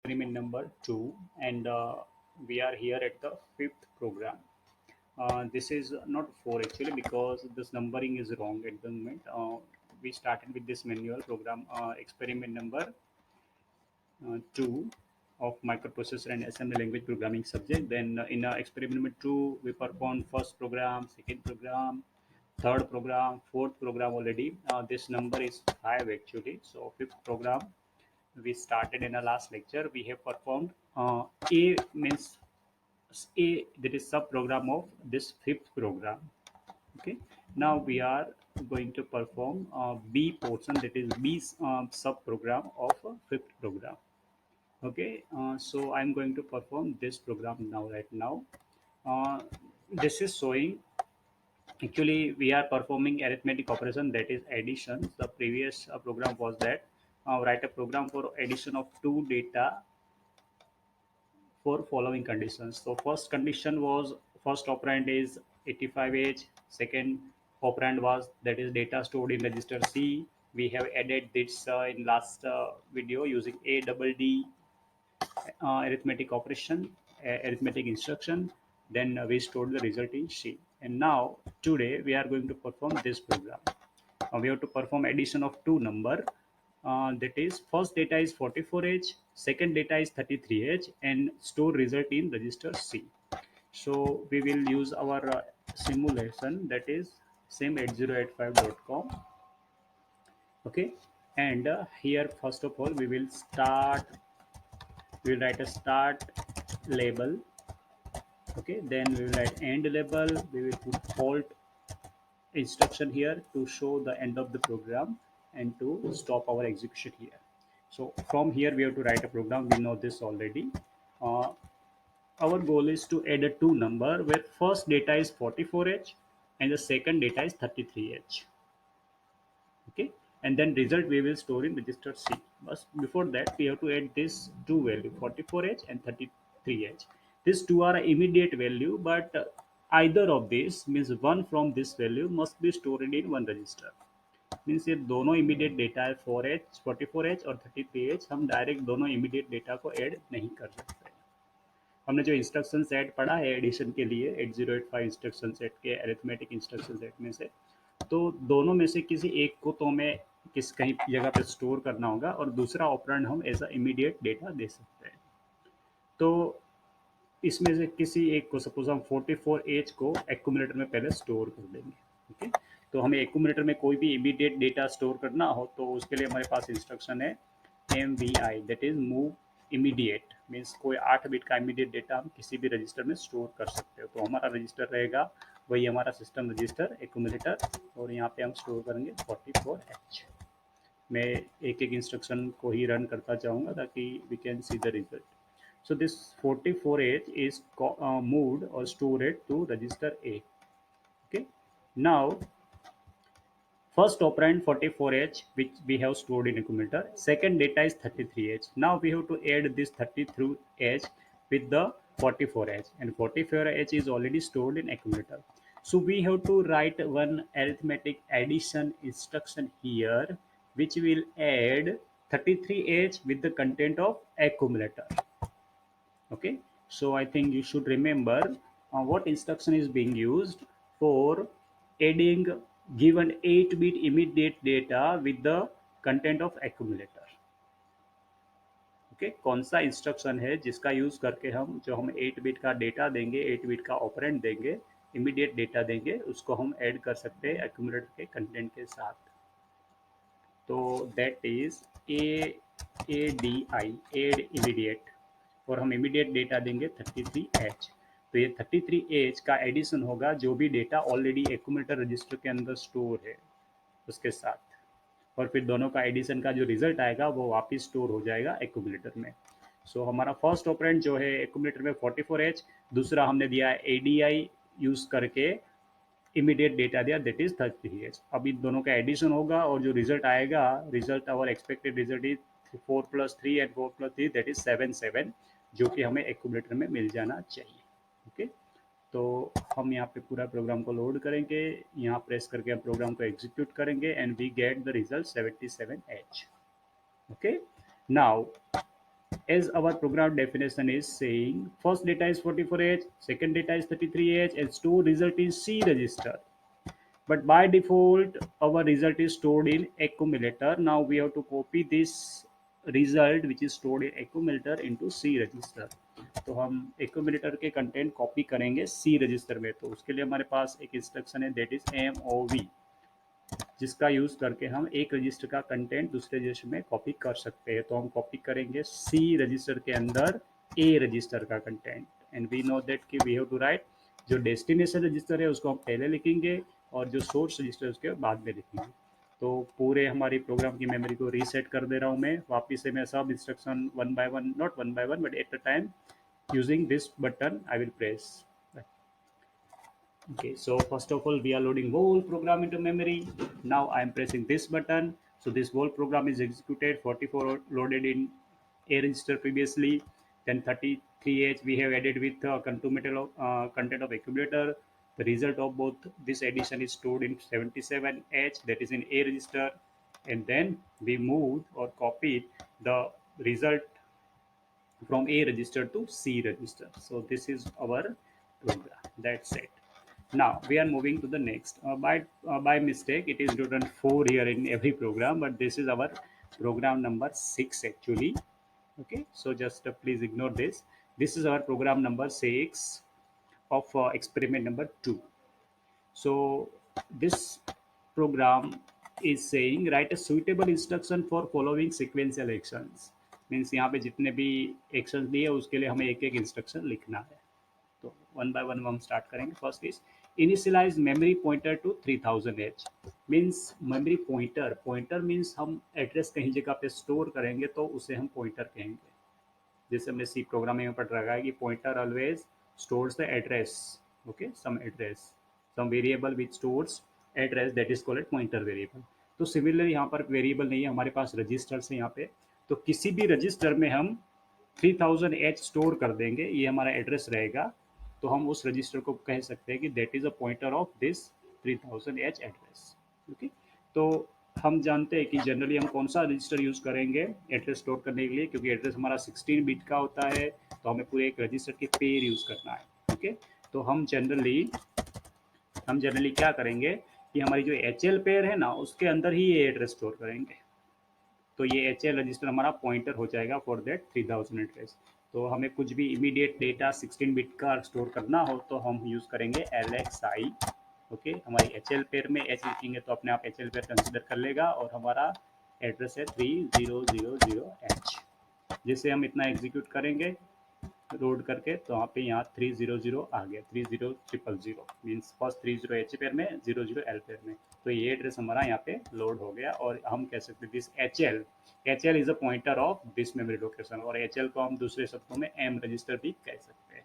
experiment number 2, and we are here at the fifth program. This is not 4 actually, because this numbering is wrong at the moment. We started with this manual program, experiment number 2 of microprocessor and assembly language programming subject. Then in experiment number 2, we performed first program, second program, third program, fourth program already. This number is 5 actually. So fifth program we started in the last lecture. We have performed A means A, that is sub program of this fifth program. Okay, now we are going to perform B portion, that is B sub program of fifth program. Okay, so I'm going to perform this program now, right now. uh, this is showing, actually we are performing arithmetic operation, that is addition. The previous program was that write a program for addition of two data for following conditions. So first condition was first operand is 85H, second operand was, that is data stored in register C. We have added this in last video using a double D arithmetic operation, arithmetic instruction. Then we stored the result in C. And now today we are going to perform this program. We have to perform addition of two number. That is first data is 44H, second data is 33H, and store result in register C. So we will use our simulation, that is sim8085.com. Okay, and here first of all we will write a start label. Okay, then we will write end label. We will put fault instruction here to show the end of the program and to stop our execution here. So from here we have to write a program. We know this already. uh, our goal is to add a two number where first data is 44H and the second data is 33H. Okay, and then result we will store in register C. But before that we have to add this two value, 44H and 33H. These two are immediate value, but either of these means one from this value must be stored in one register. Means ये दोनों immediate data है 4H 44H और 33H, हम direct दोनों immediate data को add नहीं कर सकते। हमने जो इंस्ट्रक्शन सेट पढ़ा है एडिशन के लिए 8085 इंस्ट्रक्शन सेट के अरिथमेटिक इंस्ट्रक्शन सेट में से, तो दोनों में से किसी एक को तो हमें किस कहीं जगह पे स्टोर करना होगा और दूसरा ऑपरेंड हम एज अ इमीडिएट डेटा दे सकते हैं। तो इसमें से किसी एक को, सपोज हम 44H को एक्यूमुलेटर में पहले स्टोर कर देंगे। ओके, तो हमें एक्यूमुलेटर में कोई भी इमीडिएट डेटा स्टोर करना हो तो उसके लिए हमारे पास इंस्ट्रक्शन है MVI, that is move immediate. Means कोई 8 बिट का इमीडिएट डेटा हम किसी भी रजिस्टर में स्टोर कर सकते हो। तो हमारा रजिस्टर रहेगा वही हमारा सिस्टम रजिस्टर एक्यूमुलेटर, और यहाँ पे हम स्टोर करेंगे 44H। मैं एक एक इंस्ट्रक्शन को ही रन करता जाऊँगा ताकि we can see the result. So this 44H is moved or stored to register A. Okay. Now first operand 44H which we have stored in accumulator. Second data is 33H. Now we have to add this 33H with the 44H, and 44H is already stored in accumulator. So we have to write one arithmetic addition instruction here which will add 33H with the content of accumulator. Okay, so I think you should remember what instruction is being used for adding given 8-bit immediate data with the content of accumulator. Okay, कौन सा instruction है जिसका use करके हम जो हम 8 bit का data देंगे, 8 बिट का ऑपरेंड देंगे, इमीडिएट डेटा देंगे, उसको हम ऐड कर सकते हैं एक्यूमुलेटर के कंटेंट के साथ। तो that is ADI, add immediate, और हम इमीडिएट डेटा देंगे 33H। तो ये 33H का एडिशन होगा जो भी डेटा ऑलरेडी एक्यूमुलेटर रजिस्टर के अंदर स्टोर है उसके साथ, और फिर दोनों का एडिशन का जो रिजल्ट आएगा वो वापस स्टोर हो जाएगा एक्यूमुलेटर में। सो हमारा फर्स्ट ऑपरेंड जो है एक्यूमुलेटर में 44H, दूसरा हमने दिया है ADI यूज करके इमीडिएट डेटा दिया, दैट इज 33H। अब इन दोनों का एडिशन होगा और जो रिजल्ट आएगा, result our expected result is 4+3 and 4+3 that is 7 जो कि हमें एक्यूमुलेटर में मिल जाना चाहिए। ओके, तो हम यहाँ पे पूरा प्रोग्राम को लोड करेंगे, यहाँ प्रेस करके हम प्रोग्राम को एग्जीक्यूट करेंगे and we get the result 77H। Okay, now as our program definition is saying, first data is 44H, second data is 33H, and store result is C register. But by default, our result is stored in accumulator. Now we have to copy this result which is stored in accumulator into C register. तो हम accumulator के content copy करेंगे C register में, तो उसके लिए हमारे पास एक इंस्ट्रक्शन है दैट इज MOV, जिसका यूज करके हम एक रजिस्टर का कंटेंट दूसरे रजिस्टर में कॉपी कर सकते हैं। तो हम कॉपी करेंगे सी रजिस्टर के अंदर ए रजिस्टर का content, and we know that कि वी हैव टू राइट जो डेस्टिनेशन रजिस्टर है उसको हम पहले लिखेंगे और जो सोर्स रजिस्टर है उसके बाद में लिखेंगे। तो पूरे हमारी प्रोग्राम की मेमोरी को रीसेट कर दे रहा हूँ मैं, वापिस से मैं सब instruction one by one, not one by one but at a time, using this button I will press. Okay, so first of all we are loading whole program into memory. Now I am pressing this button, so this whole program is executed. 44 loaded in A register previously, then 33H we have added with content of accumulator. The result of both this addition is stored in 77H, that is in A register, and then we moved or copied the result from A register to C register. So this is our program. That's it. Now we are moving to the next. By mistake, it is written 4 here in every program, but this is our program number 6 actually. Okay, so just please ignore this. This is our program number 6 of experiment number 2. So this program is saying write a suitable instruction for following sequential actions. Means यहाँ पे जितने भी action दिए उसके लिए हमें एक एक इंस्ट्रक्शन लिखना है। तो वन बाय वन हम स्टार्ट करेंगे। First is initialise memory pointer to 3000H। Means memory pointer, pointer means हम एड्रेस कहीं जगह पे स्टोर करेंगे तो उसे हम पॉइंटर कहेंगे। जैसे हमने सी प्रोग्रामिंग में पढ़ रखा है कि pointer always stores the address, okay, some address, some variable which stores address, that is called pointer variable. तो सिमिलरली यहाँ पर वेरिएबल नहीं है, हमारे पास रजिस्टर्स है यहाँ पे। तो किसी भी रजिस्टर में हम 3000H स्टोर कर देंगे, ये हमारा एड्रेस रहेगा, तो हम उस रजिस्टर को कह सकते हैं कि that is a pointer of this 3000H address. Okay, तो हम जानते हैं कि जनरली हम कौन सा रजिस्टर यूज़ करेंगे एड्रेस स्टोर करने के लिए, क्योंकि एड्रेस हमारा 16 बिट का होता है, तो हमें पूरे एक रजिस्टर के पेयर यूज़ करना है। ओके, तो हम जनरली क्या करेंगे कि हमारी जो HL पेयर है ना उसके अंदर ही ये एड्रेस स्टोर करेंगे। तो ये HL रजिस्टर हमारा पॉइंटर हो जाएगा फॉर दैट 3000 एड्रेस। तो हमें कुछ भी इमीडिएट डेटा 16 बिट का स्टोर करना हो तो हम यूज़ करेंगे LXI। ओके, हमारी HL पेयर में H लिखेंगे तो अपने आप HL पेयर कंसिडर कर लेगा, और हमारा एड्रेस है 3000H। जिसे हम इतना एग्जीक्यूट करेंगे लोड करके, तो यहाँ 300 आ गया, 30000 मीन्स फर्स्ट 30H पेयर में, 00L पेयर में। तो ये एड्रेस हमारा यहाँ पे लोड हो गया, और हम कह सकते हैं this HL is a pointer of this memory location, और HL को हम दूसरे शब्दों में M रजिस्टर भी कह सकते हैं।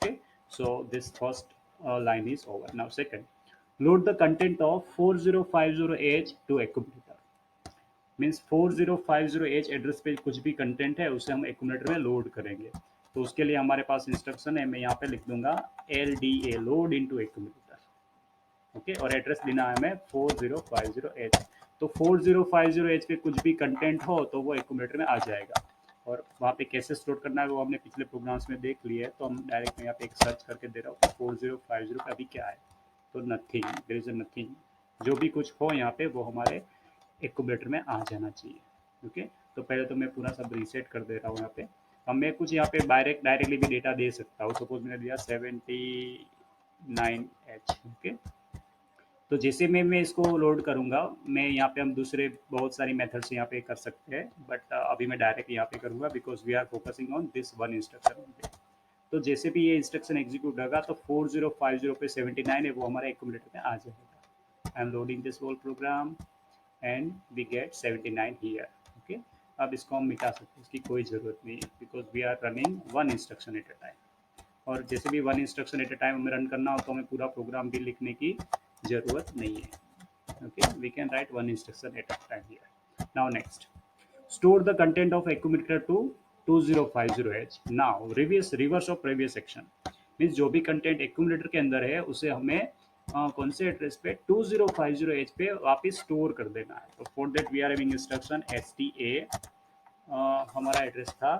Okay, so this first line is over. Now second, load the content of 4050H to accumulator. Means 4050H address पे कुछ भी कंटेंट है उसे हम एक्यूमुलेटर में लोड करेंगे। तो उसके लिए हमारे पास इंस्ट्रक्शन है, मैं यहाँ पे लिख दूंगा LDA, load into accumulator. Okay, और एड्रेस देना है हमें 4050H। तो 4050H पे कुछ भी कंटेंट हो तो वो एक्यूमुलेटर में आ जाएगा, और वहाँ पे कैसे स्टोर करना है वो हमने पिछले प्रोग्राम्स में देख लिया है। तो हम डायरेक्ट यहाँ पे एक सर्च करके दे रहा हूँ 4050 का अभी क्या है, तो नथिंग, देयर इज नथिंग। जो भी कुछ हो यहाँ पे वो हमारे एक्यूमुलेटर में आ जाना चाहिए। ओके, तो पहले तो मैं पूरा सब रीसेट कर दे रहा हूँ यहाँ पे। अब मैं कुछ यहाँ पे डायरेक्टली भी डेटा दे सकता हूँ। सपोज मैंने दिया 79H। ओके, तो जैसे मैं इसको लोड करूँगा, मैं यहाँ पे हम दूसरे बहुत सारी मेथड्स यहाँ पे कर सकते हैं, बट अभी मैं डायरेक्ट यहाँ पे करूँगा because we are focusing on this one instruction. तो जैसे भी ये इंस्ट्रक्शन एग्जीक्यूट होगा तो 4050 पे 79 है वो हमारे एक्यूमुलेटर में आ जाएगा। I am loading this whole program and we get 79 here. Okay, अब इसको हम मिटा सकते हैं, इसकी कोई ज़रूरत नहीं है because we are running one instruction at a time, और जैसे भी one instruction at a time हमें रन करना हो तो हमें पूरा प्रोग्राम भी लिखने की ज़रूरत नहीं है। Okay, we can write one instruction at a time here. Now next, store the content of accumulator to 2050H। Now reverse of previous action, means जो भी कंटेंट एक्यूमुलेटर के अंदर है उसे हमें कौन से एड्रेस पे 2050H पे वापस स्टोर कर देना है। तो for that we are having instruction STA हमारा एड्रेस था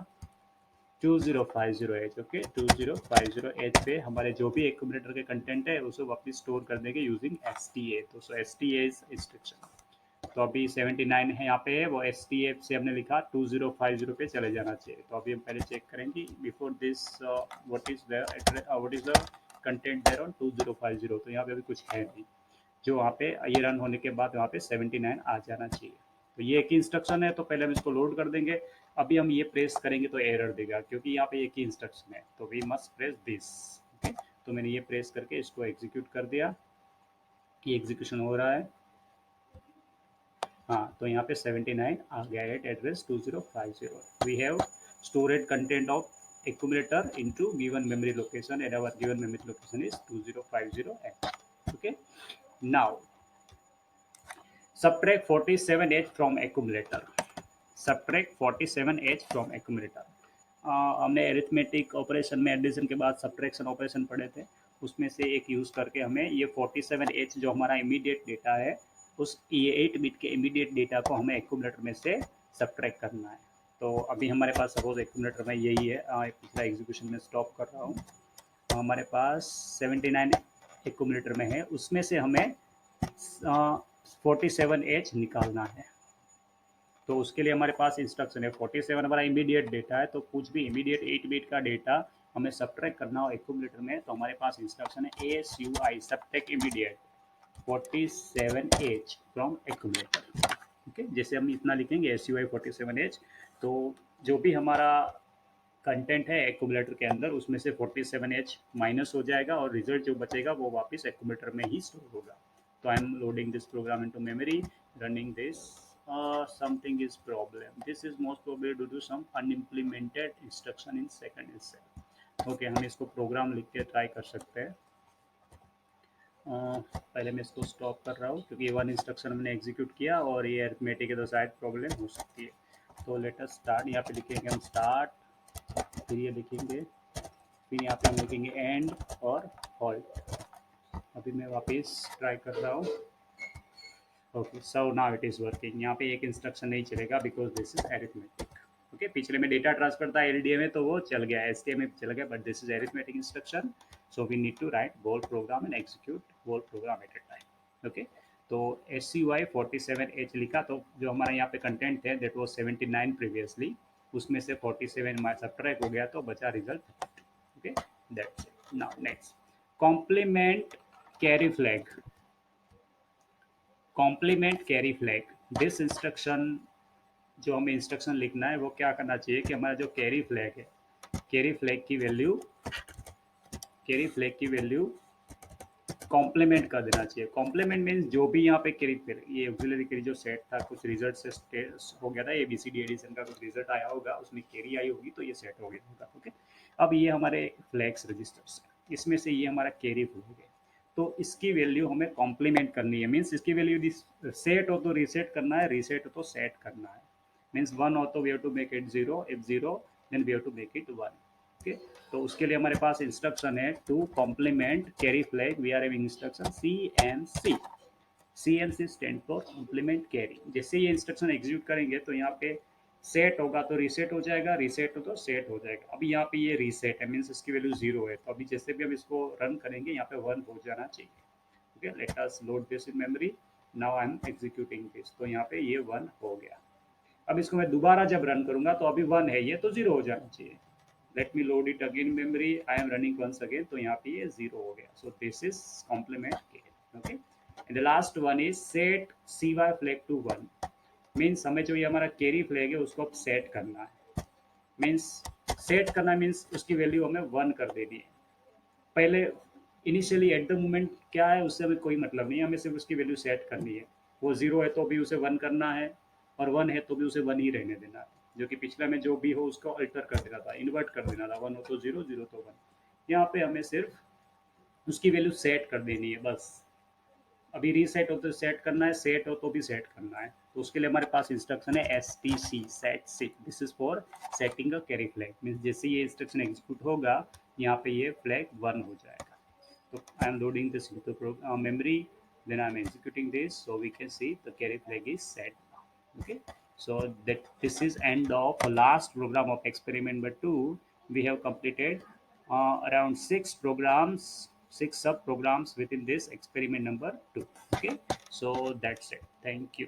2050H। ओके, 2050H पे हमारे जो भी एक्यूमुलेटर के कंटेंट है उसे वापस स्टोर कर देंगे यूजिंग STA। तो सो STA इज इंस्ट्रक्शन। तो अभी 79 है यहाँ पे, वो STA से हमने लिखा 2050 पे चले जाना चाहिए। तो अभी हम पहले चेक करेंगे before this what is the content there on 2050। तो यहाँ पे अभी कुछ है नहीं, जो वहाँ पे ये रन होने के बाद वहाँ पे 79 आ जाना चाहिए। तो ये एक ही इंस्ट्रक्शन है, तो पहले हम इसको लोड कर देंगे। अभी हम ये प्रेस करेंगे तो एरर देगा, क्योंकि यहाँ पे एक ही इंस्ट्रक्शन है, तो we must press this. Okay, तो मैंने ये प्रेस करके इसको एग्जीक्यूट कर दिया। ये एग्जीक्यूशन हो रहा है। हाँ, तो यहाँ पे 79 आ गया at address 2050। We have stored content of accumulator into given memory location, and our given memory location is 2050H. Okay, now subtract 47H from accumulator। subtract 47H from accumulator। हमने एरिथमेटिक ऑपरेशन में addition के बाद subtraction operation पढ़े थे, उसमें से एक use करके हमें ये 47H जो हमारा इमीडिएट डेटा है, उस ये 8 बिट के इमीडिएट डेटा को हमें एक्यूमुलेटर में से सब्ट्रैक्ट करना है। तो अभी हमारे पास सपोज एक्यूमुलेटर में यही है, पिछला एग्जीक्यूशन में स्टॉप कर रहा हूँ। हमारे पास 79 एक्यूमुलेटर में है, उसमें से हमें 47H निकालना है। तो उसके लिए हमारे पास इंस्ट्रक्शन है, 47 हमारा इमीडिएट डेटा है, तो कुछ भी इमीडिएट 8 बिट का डेटा हमें सब्ट्रैक्ट करना हो एक्यूमुलेटर में, तो हमारे पास इंस्ट्रक्शन है ASUI subtract immediate 47H from accumulator. Okay, जैसे हम इतना लिखेंगे ASUI 47H, तो जो भी हमारा कंटेंट है एक्यूमुलेटर के अंदर उसमें से 47H माइनस हो जाएगा, और रिजल्ट जो बचेगा वो वापस एक्यूमुलेटर में ही स्टोर होगा। तो आई am loading this programme into memory, running this. something is problem, this is most probably due to some unimplemented instruction in second itself। Okay, हम इसको प्रोग्राम लिख के ट्राई कर सकते हैं। पहले मैं इसको स्टॉप कर रहा हूँ, क्योंकि वन इंस्ट्रक्शन हमने एग्जीक्यूट किया और ये अरिथमेटिक है तो शायद प्रॉब्लम हो सकती है। तो लेट अस स्टार्ट, यहाँ पे लिखेंगे हम स्टार्ट, फिर ये लिखेंगे, फिर यहाँ पे हम लिखेंगे एंड और हॉल्ट। अभी मैं वापस ट्राई कर रहा हूँ। Okay, so now it is working. यहाँ पे एक इंस्ट्रक्शन नहीं चलेगा because this is arithmetic. Okay, पिछले में डेटा ट्रांसफर था LDA में, तो वो चल गया, STA में चल गया, but this is arithmetic instruction. So we need to write whole program and execute whole program at a time. Okay, तो SUI 47H लिखा, तो जो हमारा यहाँ पे कंटेंट है दैट वाज 79 प्रीवियसली, उसमें से 47 हमारा सब्ट्रैक्ट हो गया, तो बचा result. Okay, that's it. Now next, complement carry flag. Complement carry flag, this instruction जो हमें इंस्ट्रक्शन लिखना है वो क्या करना चाहिए कि हमारा जो कैरी फ्लैग है, कैरी फ्लैग की वैल्यू, कैरी फ्लैग की वैल्यू कॉम्प्लीमेंट कर देना चाहिए। कॉम्प्लीमेंट मीन्स जो भी यहाँ पे कैरी फ्लैग, ये ऑक्सिलरी कैरी जो सेट था, कुछ रिजल्ट से हो गया था, ABCD एडिशन का कुछ रिजल्ट आया होगा, उसमें कैरी आई होगी, तो ये सेट हो गया होगा। ओके, अब ये हमारे फ्लैग्स रजिस्टर्स हैं, इसमें से ये हमारा कैरी फ्लैग है, तो इसकी वैल्यू हमें कॉम्प्लीमेंट करनी है। मीन्स इसकी वैल्यू सेट हो तो रीसेट करना है, रीसेट हो तो सेट करना है। मीन्स 1 हो तो we have to make it 0, if 0 then we have to make it 1। Okay, तो उसके लिए हमारे पास इंस्ट्रक्शन है to complement carry flag, we are having instruction CNC। CNC stand for complement carry. जैसे ये इंस्ट्रक्शन एग्जीक्यूट करेंगे तो यहाँ पे सेट होगा तो रीसेट हो जाएगा, रीसेट हो तो सेट हो जाएगा। अभी यहाँ पे ये रीसेट है, मीन्स इसकी वैल्यू 0 है, तो अभी जैसे भी हम इसको रन करेंगे यहाँ पे 1 हो जाना चाहिए। Okay, let us load this in memory. Now I am executing this, तो यहाँ पे ये 1 हो गया। अब इसको मैं दोबारा जब रन करूंगा तो अभी 1 है ये, तो 0 हो जाना चाहिए। Let me load it again memory, I am running once again, तो यहाँ पे ये 0 हो गया। So this is complement care. Okay, and the last one is set CY flag to 1। Means हमें जो ये हमारा कैरी फ्लैग है उसको अब सेट करना है। मीन्स सेट करना मीन्स उसकी वैल्यू हमें 1 कर देनी है। पहले इनिशियली एट द मोमेंट क्या है उससे हमें कोई मतलब नहीं है, हमें सिर्फ उसकी वैल्यू सेट करनी है। वो 0 है तो भी उसे 1 करना है, और 1 है तो भी उसे 1 ही रहने देना है। जो कि पिछला में जो भी हो उसको अल्टर कर देना था, इन्वर्ट कर देना था, 1 हो तो 0, 0 तो 1। यहाँ पे हमें सिर्फ उसकी वैल्यू सेट कर देनी है बस। अभी रीसेट हो तो सेट करना है, सेट हो तो भी सेट करना है। तो उसके लिए हमारे पास इंस्ट्रक्शन है STC set sit. This is for setting a carry flag. Means जैसे ये इंस्ट्रक्शन एग्जीक्यूट होगा यहाँ पे ये फ्लैग 1 हो जाएगा। So I am loading this into memory, then I am executing this, so we can see the carry flag is set now. Okay, So that this is end of last program of experiment number 2. We have completed around 6 programs, 6 sub programs within this experiment number 2. Okay, so that's it. Thank you.